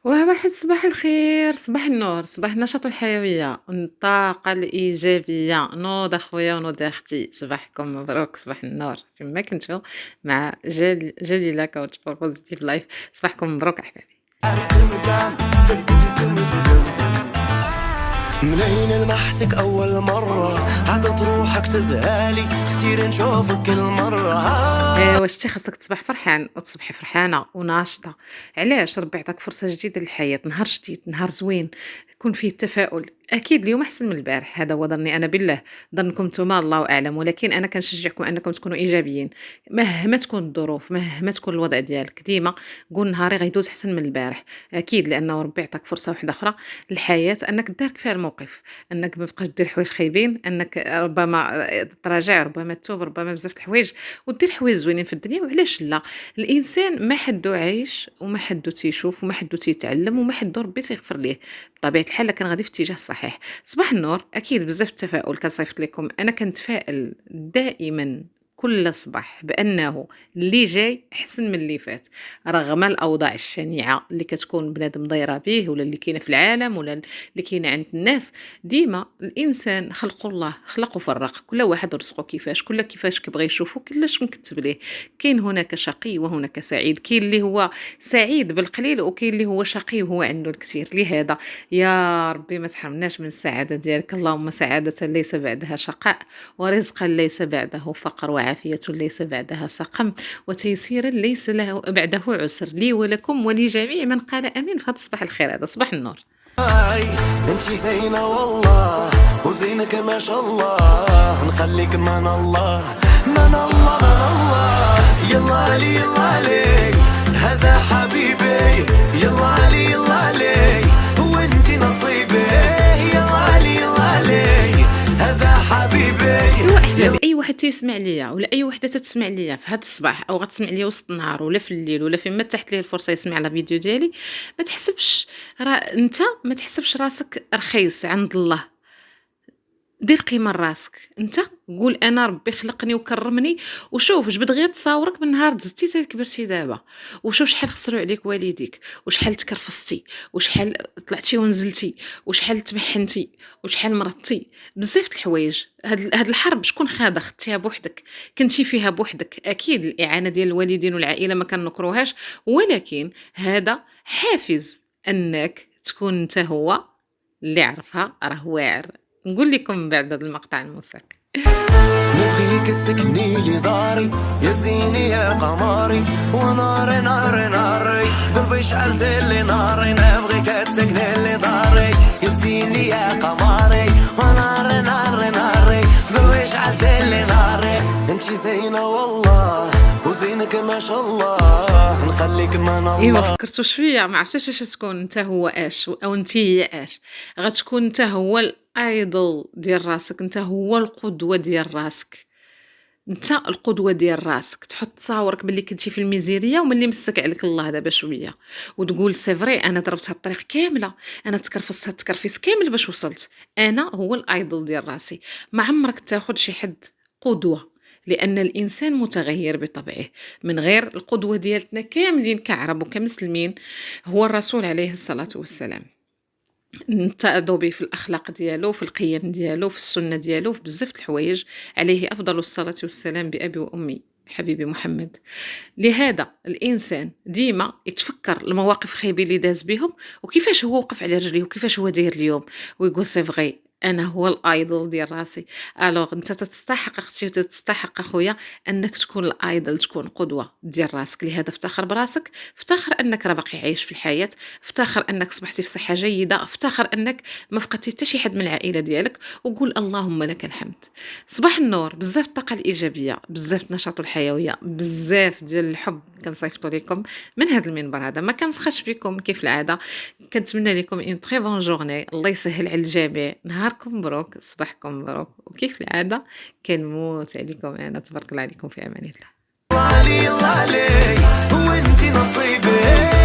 واحد صباح الخير، صباح النور، صباح النشاط والحيوية، الطاقة الإيجابية، نوض أخويا ونوض أختي، صباحكم مبروك، صباح النور فين ما كنتو مع جليلة coach for positive life. صباحكم مبروك أحبابي. منين لمحتك أول مرة عطت روحك تزهالي كتير نشوفك كل مرة واش انت خاصك تصبح فرحان وتصبحي فرحانة وناشطة. علاش؟ ربي عطاك فرصة جديدة للحياة، نهار جديد، نهار زوين، يكون فيه التفاؤل. أكيد اليوم أحسن من البارح، هذا هو ظني أنا بالله، ظنكم نتوما الله أعلم، ولكن أنا كنشجعكم أنكم تكونوا إيجابيين مهما تكون الظروف، مهما تكون الوضع ديالك، ديما قول نهاري غيدوز أحسن من البارح. أكيد لأنه ربي عطاك فرصة واحدة أخرى للحياة أنك دارك فيها الموقف، أنك ما تبقاش دير حوايج خايبين، أنك ربما تراجع، ربما تتوب، ربما بزاف د الحوايج ودير حوايج زوينين في الدنيا. وعلاش لا؟ الانسان ما حدو عايش وما حدو تيشوف وما حدو تيتعلم وما حدو ربي تيغفر ليه. بطبيعه الحال كان غادي في الاتجاه الصحيح. صباح النور، اكيد بزاف التفاؤل كنصيفط لكم. انا كنتفائل دائما كل صباح بانه اللي جاي احسن من اللي فات، رغم الاوضاع الشنيعه اللي كتكون بنادم ضايره به ولا اللي كاينه في العالم ولا اللي كاينه عند الناس. ديما الانسان خلق الله خلق وفرق، كل واحد رزقه كيفاش، كل كيفاش كيبغي يشوفو، كلش مكتب ليه. كاين هناك شقي وهناك سعيد، كاين اللي هو سعيد بالقليل وكاين اللي هو شقي وهو عنده الكثير. لهذا يا ربي ما تحرمناش من السعاده ديالك، اللهم سعاده ليس بعدها شقاء، ورزقا ليس بعده فقر، وعافيه ليس بعدها سقم، وتيسيرا ليس له بعده عسر، لي ولكم ولجميع من قال امين. فهذا صباح الخير، هذا صباح النور. انتي زينة والله وزينك ما شاء الله نخليك من الله من الله من الله. يلا علي يلا علي هذا حبيبي، يلا علي يلا علي وانتي نصيبي، يلا علي يلا علي هذا حبيبي. ايوا احبابي، اي واحد تيسمع ليا ولا اي وحده تتسمع ليا في هذا الصباح او غتسمع ليا وسط النهار ولا في الليل ولا فين ما تحت ليه الفرصه يسمع لا فيديو ديالي، ما تحسبش انت ما تحسبش راسك رخيص عند الله. دير قيمة لراسك، انت قول انا ربي خلقني وكرمني، وشوف جبد غير تصاورك من نهار دزتي حتى كبرتي دابا، وشوف شحال خسروا عليك والديك، وشحال تكرفستي، وشحال طلعتي ونزلتي، وشحال تمحنتي، وشحال مرضتي، بزاف د الحوايج. هاد الحرب شكون خاضها؟ خدتيها بوحدك، كنتي فيها بوحدك. اكيد الاعانه ديال الوالدين والعائله ما كنكروهاش، ولكن هذا حافز انك تكون انت هو اللي عرفها راه واعر. نقول لكم من بعد هذا المقطع الموسيقي. نبغيك تسكني لي داري يا زيني يا قمري، وناري ناري ناري في قلبي شعلت لي ناري. نبغيك تسكني لي داري يا زيني يا قمري، وناري ناري ناري في قلبي شعلت لي ناري. انتي زينة والله وزينك ما شاء الله نخليك من الله. ايوا فكرتوا شويه، ما عرفتش اش تكون انت هو اش او انت هي اش. غتكون انت هو الايدل ديال راسك، انت هو القدوه ديال راسك، انت القدوه ديال راسك. تحط تصاورك باللي كنتي في الميزيريه وملي مسك عليك الله دابا شويه، وتقول سي فري انا ضربت هاد الطريق كامله، انا تكرفست هاد التكرفيس كامل باش وصلت. انا هو الايدل ديال راسي. ما عمرك تاخد شي حد قدوه، لان الانسان متغير بطبعه. من غير القدوه ديالتنا كاملين كعرب وكمسلمين هو الرسول عليه الصلاه والسلام، نتعظوا به في الأخلاق ديالو، في القيم ديالو، في السنة ديالو، في بزاف د الحوايج. عليه أفضل الصلاة والسلام بأبي وأمي حبيبي محمد. لهذا الإنسان ديما يتفكر المواقف خايبين اللي داز بهم وكيفاش هو وقف على رجليه وكيفاش هو داير اليوم، ويقول سي فغي انا هو الايدل ديال راسي. الوغ انت تستحق اختي وتستحق اخويا انك تكون الايدل، تكون قدوه ديال راسك. لهذا افتخر براسك، افتخر انك راه باقي عايش في الحياه، افتخر انك صبحتي في صحه جيده، افتخر انك ما فقدتي حتى شي حد من العائله ديالك، وقول اللهم لك الحمد. صباح النور، بزاف الطاقه الايجابيه، بزاف النشاط والحيويه، بزاف ديال الحب كنصيفطوا لكم من هذا المنبر. هذا ما كنسخش بكم كيف العاده. كنتمنى لكم اون تري بون جورني، الله يسهل على الجميع، نهاركم مبروك، صباحكم مبروك، وكيف العاده كنموت عليكم انا. تبارك الله عليكم، في امان الله. الله علي الله علي وانتي نصيبي.